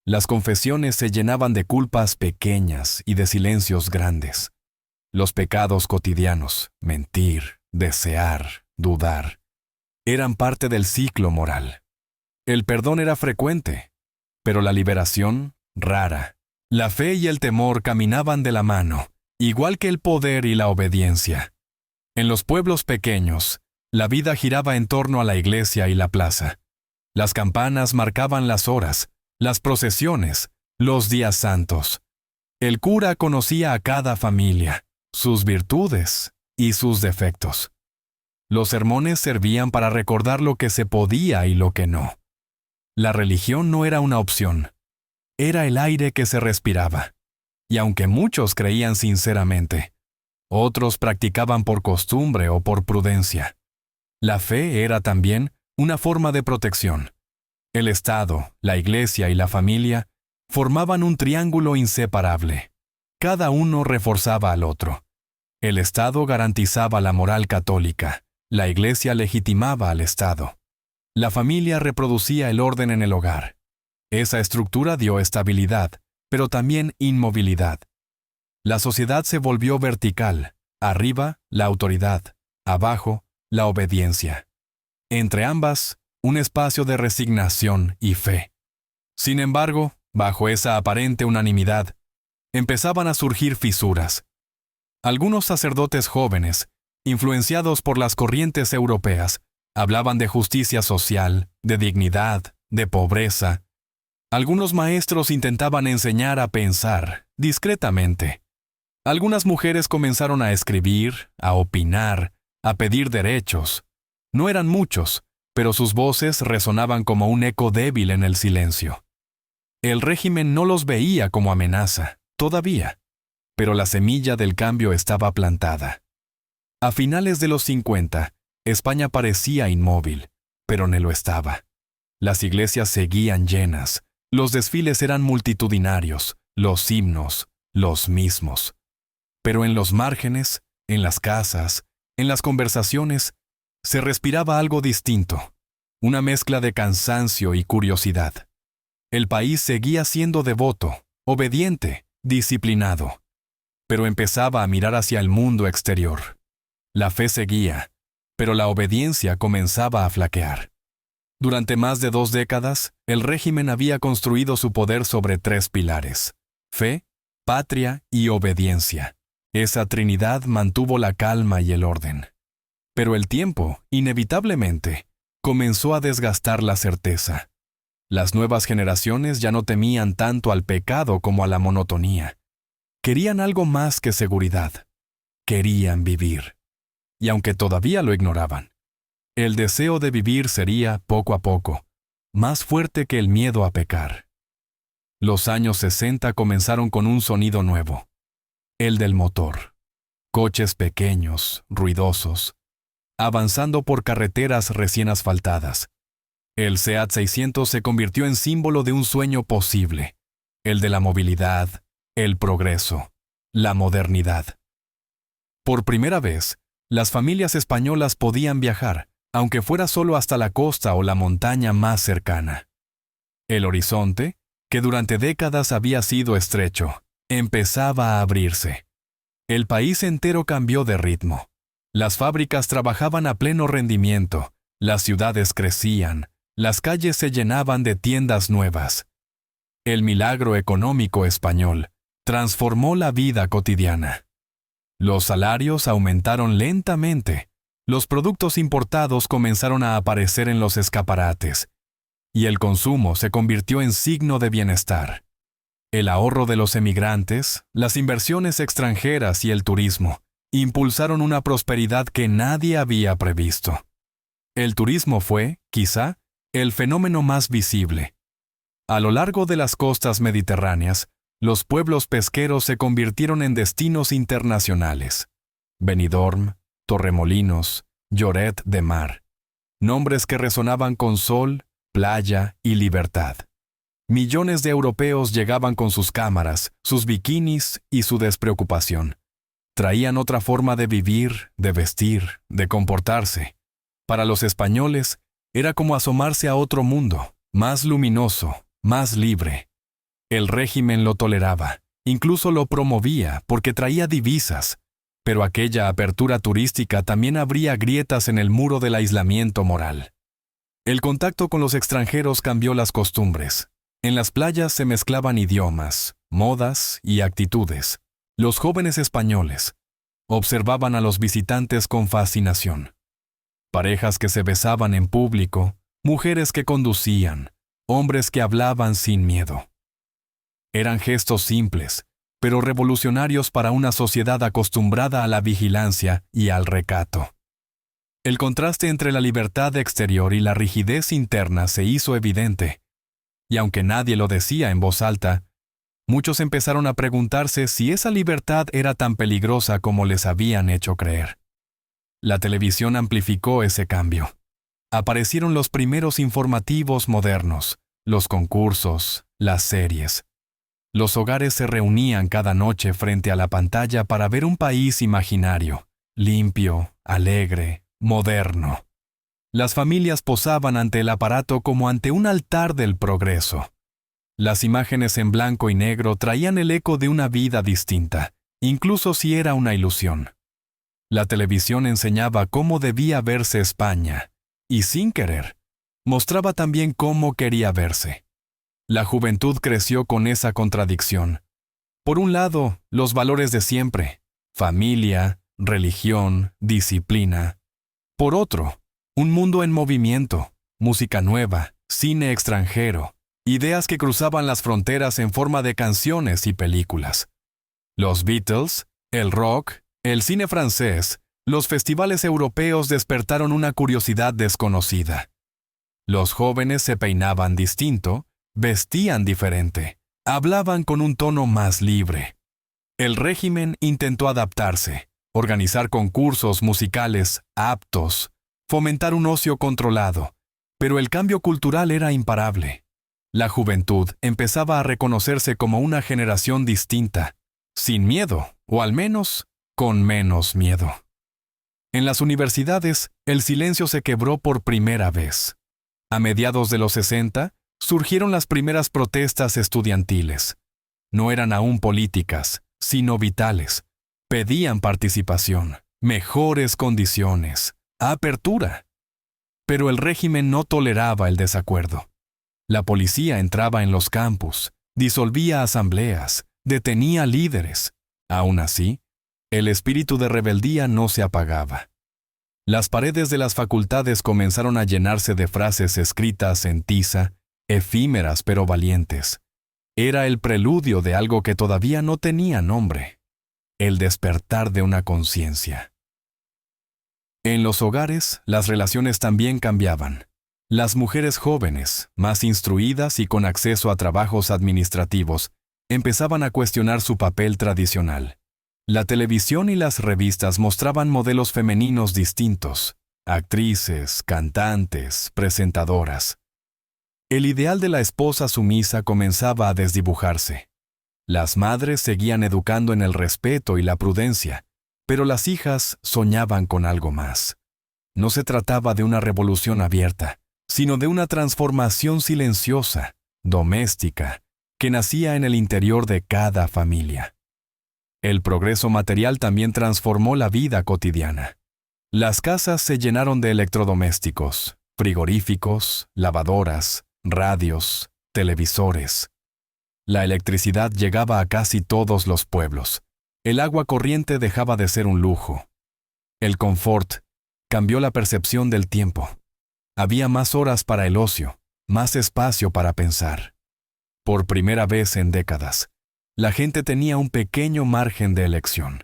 Las confesiones se llenaban de culpas pequeñas y de silencios grandes. Los pecados cotidianos, mentir, desear, dudar, eran parte del ciclo moral. El perdón era frecuente, pero la liberación, rara. La fe y el temor caminaban de la mano, igual que el poder y la obediencia. En los pueblos pequeños, la vida giraba en torno a la iglesia y la plaza. Las campanas marcaban las horas, las procesiones, los días santos. El cura conocía a cada familia, sus virtudes y sus defectos. Los sermones servían para recordar lo que se podía y lo que no. La religión no era una opción, era el aire que se respiraba. Y aunque muchos creían sinceramente, otros practicaban por costumbre o por prudencia. La fe era también una forma de protección. El Estado, la Iglesia y la familia formaban un triángulo inseparable. Cada uno reforzaba al otro. El Estado garantizaba la moral católica, la Iglesia legitimaba al Estado. La familia reproducía el orden en el hogar. Esa estructura dio estabilidad, pero también inmovilidad. La sociedad se volvió vertical, arriba, la autoridad, abajo, la obediencia. Entre ambas, un espacio de resignación y fe. Sin embargo, bajo esa aparente unanimidad, empezaban a surgir fisuras. Algunos sacerdotes jóvenes, influenciados por las corrientes europeas, hablaban de justicia social, de dignidad, de pobreza. Algunos maestros intentaban enseñar a pensar, discretamente. Algunas mujeres comenzaron a escribir, a opinar, a pedir derechos. No eran muchos, pero sus voces resonaban como un eco débil en el silencio. El régimen no los veía como amenaza, todavía, pero la semilla del cambio estaba plantada. A finales de los 50, España parecía inmóvil, pero no lo estaba. Las iglesias seguían llenas, los desfiles eran multitudinarios, los himnos, los mismos. Pero en los márgenes, en las casas, en las conversaciones, se respiraba algo distinto, una mezcla de cansancio y curiosidad. El país seguía siendo devoto, obediente, disciplinado, pero empezaba a mirar hacia el mundo exterior. La fe seguía, pero la obediencia comenzaba a flaquear. Durante más de 2 décadas, el régimen había construido su poder sobre 3 pilares: fe, patria y obediencia. Esa trinidad mantuvo la calma y el orden. Pero el tiempo, inevitablemente, comenzó a desgastar la certeza. Las nuevas generaciones ya no temían tanto al pecado como a la monotonía. Querían algo más que seguridad. Querían vivir. Y aunque todavía lo ignoraban, el deseo de vivir sería, poco a poco, más fuerte que el miedo a pecar. Los años 60 comenzaron con un sonido nuevo, el del motor. Coches pequeños, ruidosos, avanzando por carreteras recién asfaltadas. El Seat 600 se convirtió en símbolo de un sueño posible, el de la movilidad, el progreso, la modernidad. Por primera vez, las familias españolas podían viajar, aunque fuera solo hasta la costa o la montaña más cercana. El horizonte, que durante décadas había sido estrecho, empezaba a abrirse. El país entero cambió de ritmo. Las fábricas trabajaban a pleno rendimiento, las ciudades crecían, las calles se llenaban de tiendas nuevas. El milagro económico español transformó la vida cotidiana. Los salarios aumentaron lentamente, los productos importados comenzaron a aparecer en los escaparates, y el consumo se convirtió en signo de bienestar. El ahorro de los emigrantes, las inversiones extranjeras y el turismo impulsaron una prosperidad que nadie había previsto. El turismo fue, quizá, el fenómeno más visible. A lo largo de las costas mediterráneas, los pueblos pesqueros se convirtieron en destinos internacionales. Benidorm, Torremolinos, Lloret de Mar. Nombres que resonaban con sol, playa y libertad. Millones de europeos llegaban con sus cámaras, sus bikinis y su despreocupación. Traían otra forma de vivir, de vestir, de comportarse. Para los españoles, era como asomarse a otro mundo, más luminoso, más libre. El régimen lo toleraba, incluso lo promovía porque traía divisas, pero aquella apertura turística también abría grietas en el muro del aislamiento moral. El contacto con los extranjeros cambió las costumbres. En las playas se mezclaban idiomas, modas y actitudes. Los jóvenes españoles observaban a los visitantes con fascinación. Parejas que se besaban en público, mujeres que conducían, hombres que hablaban sin miedo. Eran gestos simples, pero revolucionarios para una sociedad acostumbrada a la vigilancia y al recato. El contraste entre la libertad exterior y la rigidez interna se hizo evidente. Y aunque nadie lo decía en voz alta, muchos empezaron a preguntarse si esa libertad era tan peligrosa como les habían hecho creer. La televisión amplificó ese cambio. Aparecieron los primeros informativos modernos, los concursos, las series. Los hogares se reunían cada noche frente a la pantalla para ver un país imaginario, limpio, alegre, moderno. Las familias posaban ante el aparato como ante un altar del progreso. Las imágenes en blanco y negro traían el eco de una vida distinta, incluso si era una ilusión. La televisión enseñaba cómo debía verse España, y sin querer, mostraba también cómo quería verse. La juventud creció con esa contradicción. Por un lado, los valores de siempre, familia, religión, disciplina. Por otro, un mundo en movimiento, música nueva, cine extranjero, ideas que cruzaban las fronteras en forma de canciones y películas. Los Beatles, el rock, el cine francés, los festivales europeos despertaron una curiosidad desconocida. Los jóvenes se peinaban distinto, vestían diferente, hablaban con un tono más libre. El régimen intentó adaptarse, organizar concursos musicales aptos, fomentar un ocio controlado, pero el cambio cultural era imparable. La juventud empezaba a reconocerse como una generación distinta, sin miedo, o al menos, con menos miedo. En las universidades, el silencio se quebró por primera vez. A mediados de los 60, surgieron las primeras protestas estudiantiles. No eran aún políticas, sino vitales. Pedían participación, mejores condiciones, apertura. Pero el régimen no toleraba el desacuerdo. La policía entraba en los campus, disolvía asambleas, detenía líderes. Aún así, el espíritu de rebeldía no se apagaba. Las paredes de las facultades comenzaron a llenarse de frases escritas en tiza, efímeras pero valientes. Era el preludio de algo que todavía no tenía nombre: el despertar de una conciencia. En los hogares, las relaciones también cambiaban. Las mujeres jóvenes, más instruidas y con acceso a trabajos administrativos, empezaban a cuestionar su papel tradicional. La televisión y las revistas mostraban modelos femeninos distintos: actrices, cantantes, presentadoras. El ideal de la esposa sumisa comenzaba a desdibujarse. Las madres seguían educando en el respeto y la prudencia, pero las hijas soñaban con algo más. No se trataba de una revolución abierta, sino de una transformación silenciosa, doméstica, que nacía en el interior de cada familia. El progreso material también transformó la vida cotidiana. Las casas se llenaron de electrodomésticos, frigoríficos, lavadoras, radios, televisores. La electricidad llegaba a casi todos los pueblos. El agua corriente dejaba de ser un lujo. El confort cambió la percepción del tiempo. Había más horas para el ocio, más espacio para pensar. Por primera vez en décadas, la gente tenía un pequeño margen de elección: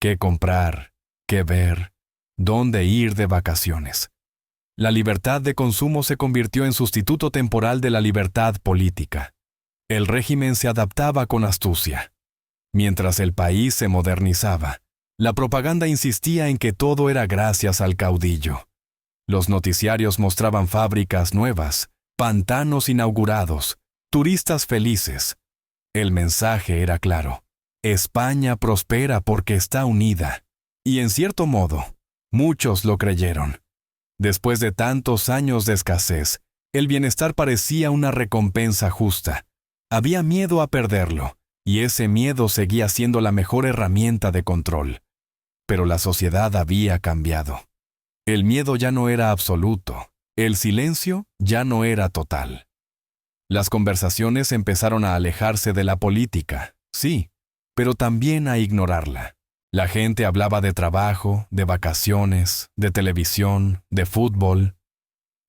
qué comprar, qué ver, dónde ir de vacaciones. La libertad de consumo se convirtió en sustituto temporal de la libertad política. El régimen se adaptaba con astucia. Mientras el país se modernizaba, la propaganda insistía en que todo era gracias al caudillo. Los noticiarios mostraban fábricas nuevas, pantanos inaugurados, turistas felices. El mensaje era claro: España prospera porque está unida. Y en cierto modo, muchos lo creyeron. Después de tantos años de escasez, el bienestar parecía una recompensa justa. Había miedo a perderlo, y ese miedo seguía siendo la mejor herramienta de control. Pero la sociedad había cambiado. El miedo ya no era absoluto. El silencio ya no era total. Las conversaciones empezaron a alejarse de la política, sí, pero también a ignorarla. La gente hablaba de trabajo, de vacaciones, de televisión, de fútbol.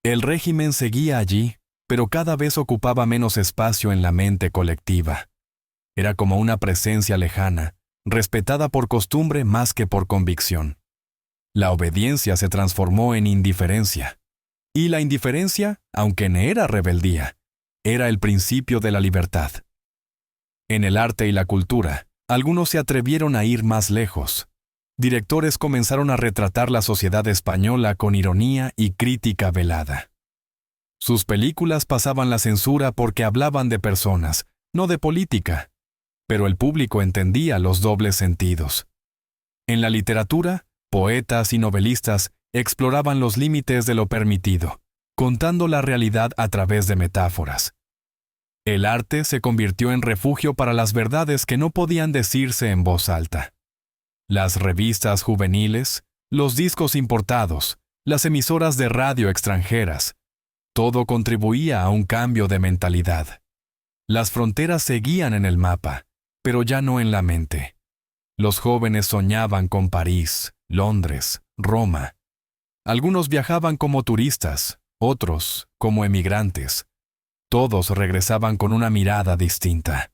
El régimen seguía allí, pero cada vez ocupaba menos espacio en la mente colectiva. Era como una presencia lejana, respetada por costumbre más que por convicción. La obediencia se transformó en indiferencia. Y la indiferencia, aunque no era rebeldía, era el principio de la libertad. En el arte y la cultura, algunos se atrevieron a ir más lejos. Directores comenzaron a retratar la sociedad española con ironía y crítica velada. Sus películas pasaban la censura porque hablaban de personas, no de política. Pero el público entendía los dobles sentidos. En la literatura, poetas y novelistas exploraban los límites de lo permitido, contando la realidad a través de metáforas. El arte se convirtió en refugio para las verdades que no podían decirse en voz alta. Las revistas juveniles, los discos importados, las emisoras de radio extranjeras, todo contribuía a un cambio de mentalidad. Las fronteras seguían en el mapa, pero ya no en la mente. Los jóvenes soñaban con París, Londres, Roma. Algunos viajaban como turistas, otros como emigrantes. Todos regresaban con una mirada distinta.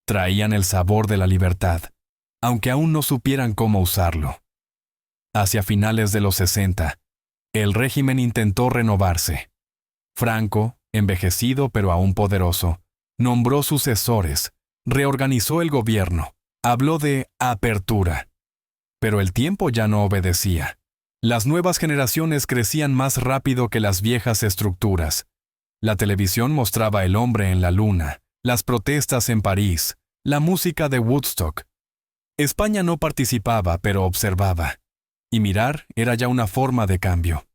Traían el sabor de la libertad, aunque aún no supieran cómo usarlo. Hacia finales de los 60, el régimen intentó renovarse. Franco, envejecido pero aún poderoso, nombró sucesores, reorganizó el gobierno, habló de apertura. Pero el tiempo ya no obedecía. Las nuevas generaciones crecían más rápido que las viejas estructuras. La televisión mostraba el hombre en la luna, las protestas en París, la música de Woodstock. España no participaba, pero observaba. Y mirar era ya una forma de cambio.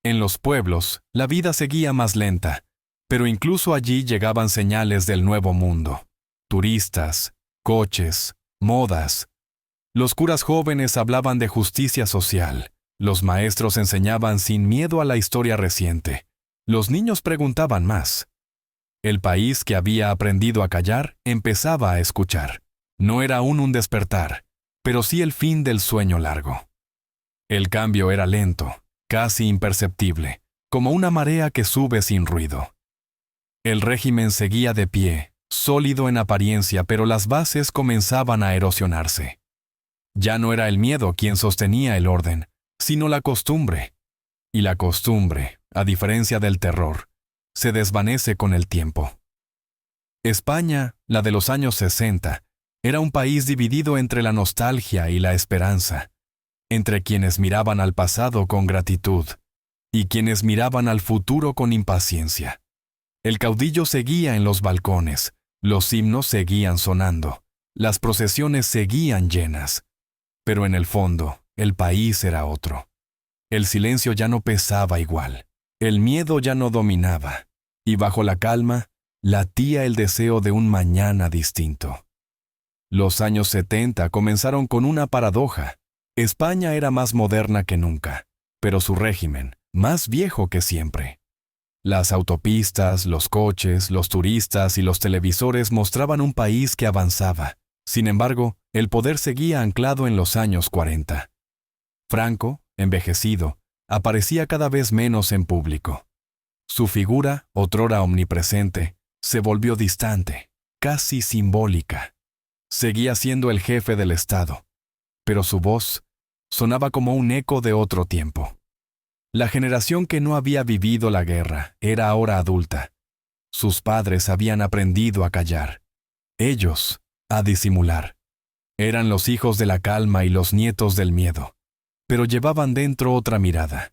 En los pueblos, la vida seguía más lenta, pero incluso allí llegaban señales del nuevo mundo. Turistas, coches, modas. Los curas jóvenes hablaban de justicia social. Los maestros enseñaban sin miedo a la historia reciente. Los niños preguntaban más. El país que había aprendido a callar empezaba a escuchar. No era aún un despertar, pero sí el fin del sueño largo. El cambio era lento, casi imperceptible, como una marea que sube sin ruido. El régimen seguía de pie, sólido en apariencia, pero las bases comenzaban a erosionarse. Ya no era el miedo quien sostenía el orden, sino la costumbre. Y la costumbre, a diferencia del terror, se desvanece con el tiempo. España, la de los años 60, era un país dividido entre la nostalgia y la esperanza, entre quienes miraban al pasado con gratitud y quienes miraban al futuro con impaciencia. El caudillo seguía en los balcones, los himnos seguían sonando, las procesiones seguían llenas, pero en el fondo, el país era otro. El silencio ya no pesaba igual, el miedo ya no dominaba, y bajo la calma, latía el deseo de un mañana distinto. Los años 70 comenzaron con una paradoja. España era más moderna que nunca, pero su régimen, más viejo que siempre. Las autopistas, los coches, los turistas y los televisores mostraban un país que avanzaba. Sin embargo, el poder seguía anclado en los años 40. Franco, envejecido, aparecía cada vez menos en público. Su figura, otrora omnipresente, se volvió distante, casi simbólica. Seguía siendo el jefe del Estado, pero su voz sonaba como un eco de otro tiempo. La generación que no había vivido la guerra era ahora adulta. Sus padres habían aprendido a callar. Ellos, a disimular. Eran los hijos de la calma y los nietos del miedo, pero llevaban dentro otra mirada.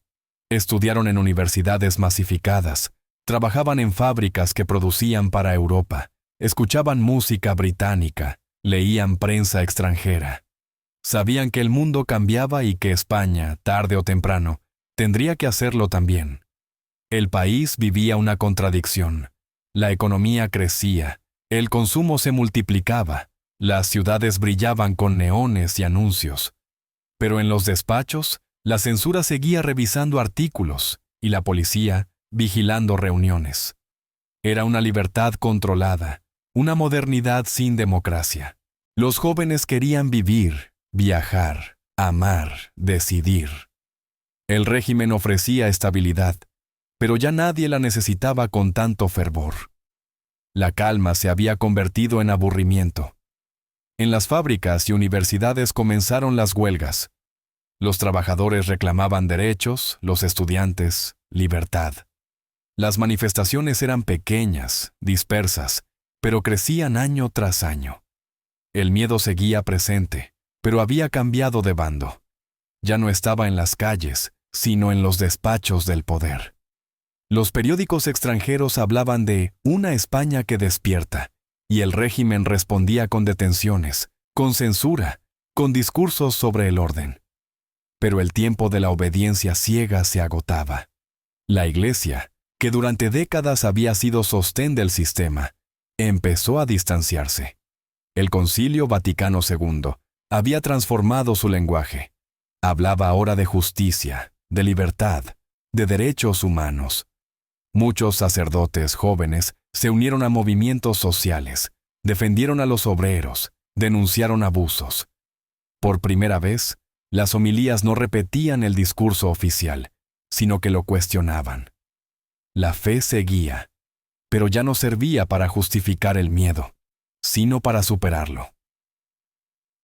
Estudiaron en universidades masificadas, trabajaban en fábricas que producían para Europa, escuchaban música británica, leían prensa extranjera. Sabían que el mundo cambiaba y que España, tarde o temprano, tendría que hacerlo también. El país vivía una contradicción. La economía crecía, el consumo se multiplicaba, las ciudades brillaban con neones y anuncios. Pero en los despachos, la censura seguía revisando artículos y la policía vigilando reuniones. Era una libertad controlada, una modernidad sin democracia. Los jóvenes querían vivir, viajar, amar, decidir. El régimen ofrecía estabilidad, pero ya nadie la necesitaba con tanto fervor. La calma se había convertido en aburrimiento. En las fábricas y universidades comenzaron las huelgas. Los trabajadores reclamaban derechos, los estudiantes, libertad. Las manifestaciones eran pequeñas, dispersas, pero crecían año tras año. El miedo seguía presente, pero había cambiado de bando. Ya no estaba en las calles, sino en los despachos del poder. Los periódicos extranjeros hablaban de una España que despierta, y el régimen respondía con detenciones, con censura, con discursos sobre el orden. Pero el tiempo de la obediencia ciega se agotaba. La Iglesia, que durante décadas había sido sostén del sistema, empezó a distanciarse. El Concilio Vaticano II había transformado su lenguaje. Hablaba ahora de justicia, de libertad, de derechos humanos. Muchos sacerdotes jóvenes se unieron a movimientos sociales, defendieron a los obreros, denunciaron abusos. Por primera vez, las homilías no repetían el discurso oficial, sino que lo cuestionaban. La fe seguía, pero ya no servía para justificar el miedo, sino para superarlo.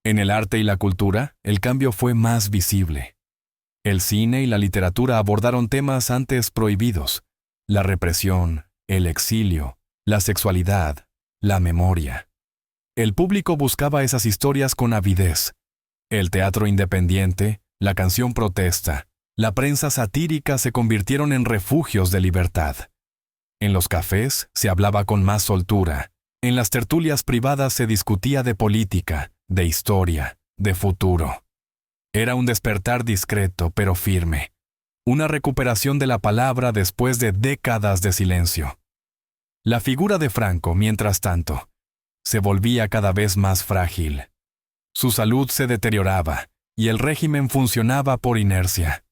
En el arte y la cultura, el cambio fue más visible. El cine y la literatura abordaron temas antes prohibidos: la represión, el exilio, la sexualidad, la memoria. El público buscaba esas historias con avidez. El teatro independiente, la canción protesta, la prensa satírica se convirtieron en refugios de libertad. En los cafés se hablaba con más soltura. En las tertulias privadas se discutía de política, de historia, de futuro. Era un despertar discreto pero firme. Una recuperación de la palabra después de décadas de silencio. La figura de Franco, mientras tanto, se volvía cada vez más frágil. Su salud se deterioraba y el régimen funcionaba por inercia.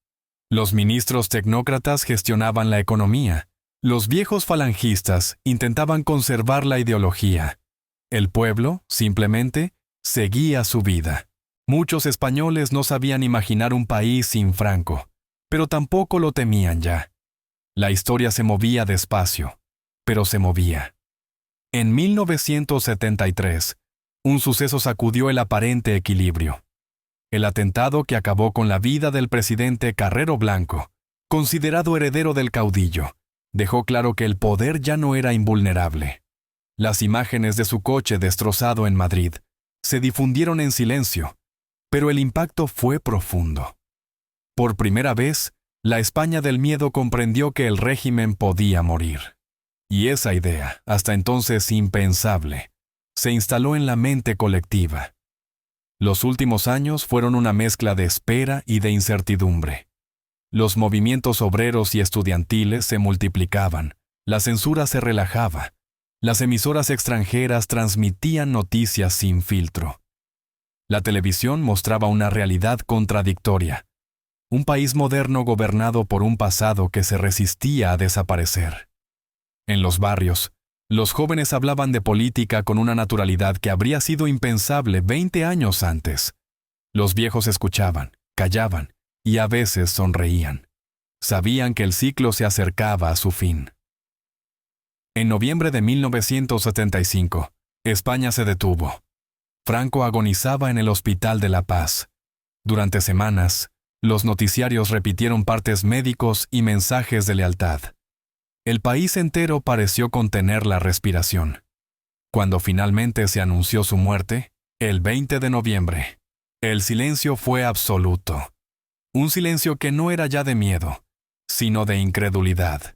Los ministros tecnócratas gestionaban la economía. Los viejos falangistas intentaban conservar la ideología. El pueblo, simplemente, seguía su vida. Muchos españoles no sabían imaginar un país sin Franco, pero tampoco lo temían ya. La historia se movía despacio, pero se movía. En 1973, un suceso sacudió el aparente equilibrio. El atentado que acabó con la vida del presidente Carrero Blanco, considerado heredero del caudillo, dejó claro que el poder ya no era invulnerable. Las imágenes de su coche destrozado en Madrid se difundieron en silencio, pero el impacto fue profundo. Por primera vez, la España del miedo comprendió que el régimen podía morir. Y esa idea, hasta entonces impensable, se instaló en la mente colectiva. Los últimos años fueron una mezcla de espera y de incertidumbre. Los movimientos obreros y estudiantiles se multiplicaban, la censura se relajaba, las emisoras extranjeras transmitían noticias sin filtro. La televisión mostraba una realidad contradictoria, un país moderno gobernado por un pasado que se resistía a desaparecer. En los barrios, los jóvenes hablaban de política con una naturalidad que habría sido impensable 20 años antes. Los viejos escuchaban, callaban y a veces sonreían. Sabían que el ciclo se acercaba a su fin. En noviembre de 1975, España se detuvo. Franco agonizaba en el Hospital de la Paz. Durante semanas, los noticiarios repitieron partes médicos y mensajes de lealtad. El país entero pareció contener la respiración. Cuando finalmente se anunció su muerte, el 20 de noviembre, el silencio fue absoluto. Un silencio que no era ya de miedo, sino de incredulidad.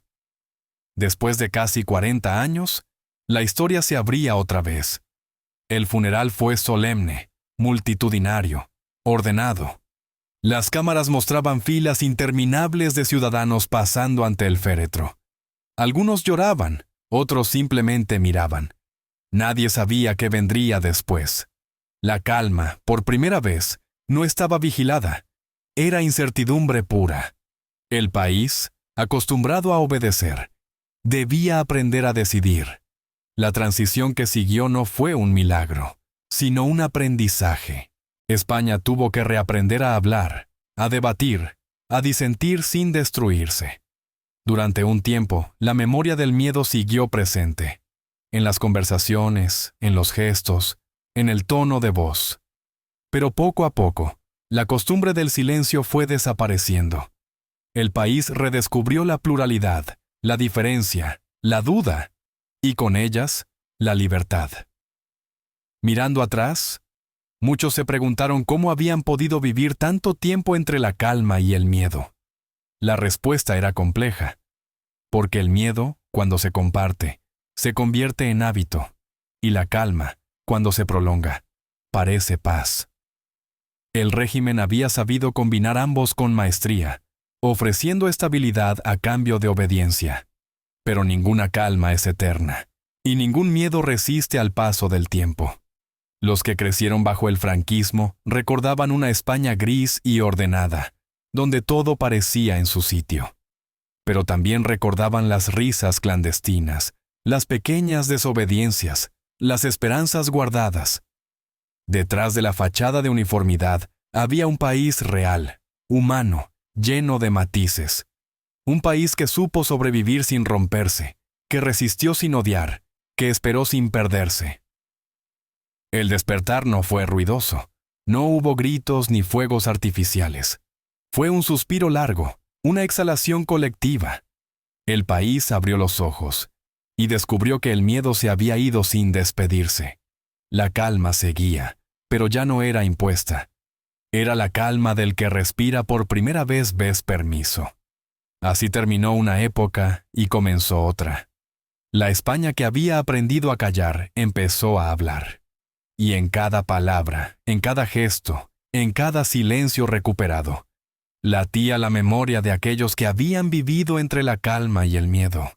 Después de casi 40 años, la historia se abría otra vez. El funeral fue solemne, multitudinario, ordenado. Las cámaras mostraban filas interminables de ciudadanos pasando ante el féretro. Algunos lloraban, otros simplemente miraban. Nadie sabía qué vendría después. La calma, por primera vez, no estaba vigilada. Era incertidumbre pura. El país, acostumbrado a obedecer, debía aprender a decidir. La transición que siguió no fue un milagro, sino un aprendizaje. España tuvo que reaprender a hablar, a debatir, a disentir sin destruirse. Durante un tiempo, la memoria del miedo siguió presente, en las conversaciones, en los gestos, en el tono de voz. Pero poco a poco, la costumbre del silencio fue desapareciendo. El país redescubrió la pluralidad, la diferencia, la duda, y con ellas, la libertad. Mirando atrás, muchos se preguntaron cómo habían podido vivir tanto tiempo entre la calma y el miedo. La respuesta era compleja, porque el miedo, cuando se comparte, se convierte en hábito, y la calma, cuando se prolonga, parece paz. El régimen había sabido combinar ambos con maestría, ofreciendo estabilidad a cambio de obediencia. Pero ninguna calma es eterna, y ningún miedo resiste al paso del tiempo. Los que crecieron bajo el franquismo recordaban una España gris y ordenada, donde todo parecía en su sitio. Pero también recordaban las risas clandestinas, las pequeñas desobediencias, las esperanzas guardadas. Detrás de la fachada de uniformidad había un país real, humano, lleno de matices. Un país que supo sobrevivir sin romperse, que resistió sin odiar, que esperó sin perderse. El despertar no fue ruidoso. No hubo gritos ni fuegos artificiales. Fue un suspiro largo, una exhalación colectiva. El país abrió los ojos y descubrió que el miedo se había ido sin despedirse. La calma seguía, pero ya no era impuesta. Era la calma del que respira por primera vez permiso. Así terminó una época y comenzó otra. La España que había aprendido a callar empezó a hablar. Y en cada palabra, en cada gesto, en cada silencio recuperado, latía la memoria de aquellos que habían vivido entre la calma y el miedo,